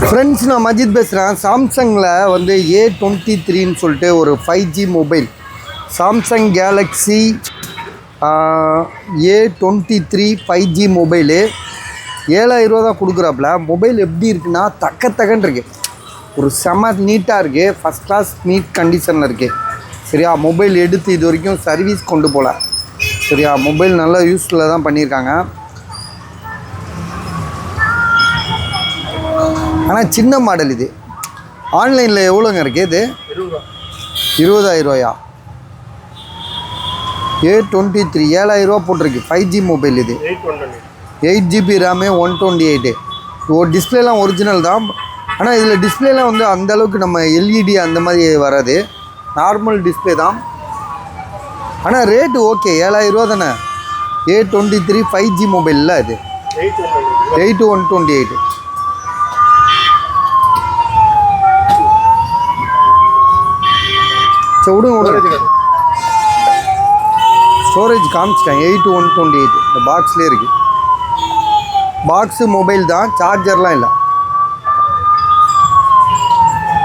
Friends, நான் மஜித் பேசுகிறேன். சாம்சங்கில் வந்து A23ன்னு சொல்லிட்டு ஒரு 5G mobile, Samsung Galaxy A23 5G mobile 7000 ரூபா தான் கொடுக்குறாப்புல. மொபைல் எப்படி இருக்குன்னா தக்கன்னு இருக்குது. ஒரு செம நீட்டாக இருக்குது. ஃபஸ்ட் கிளாஸ் நீட் கண்டிஷனில் இருக்குது. சரியா, மொபைல் எடுத்து இது வரைக்கும் சர்வீஸ் கொண்டு போகல. சரியா, மொபைல் நல்லா யூஸ்ஃபுல்லாக தான் பண்ணியிருக்காங்க. ஆனால் சின்ன மாடல் இது. ஆன்லைனில் எவ்வளோங்க இருக்குது? இது 20,000 ரூபாயா? A23 7000 ரூபா போட்டிருக்கு. 5G மொபைல் இது. 8GB RAM, 128. ஒரு டிஸ்பிளேலாம் ஒரிஜினல் தான். ஆனால் இதில் டிஸ்பிளேலாம் வந்து அந்தளவுக்கு நம்ம LED அந்த மாதிரி வராது, நார்மல் டிஸ்பிளே தான். ஆனால் ரேட்டு ஓகே, 7000 ரூபா தானே. A23 5G மொபைலில் இது 8128. விடுங்க. ஸ்டோரேஜ் காமிச்சிட்டேன். 8128 இந்த பாக்ஸ்லேயே இருக்குது. பாக்ஸு மொபைல் தான், சார்ஜர்லாம் இல்லை.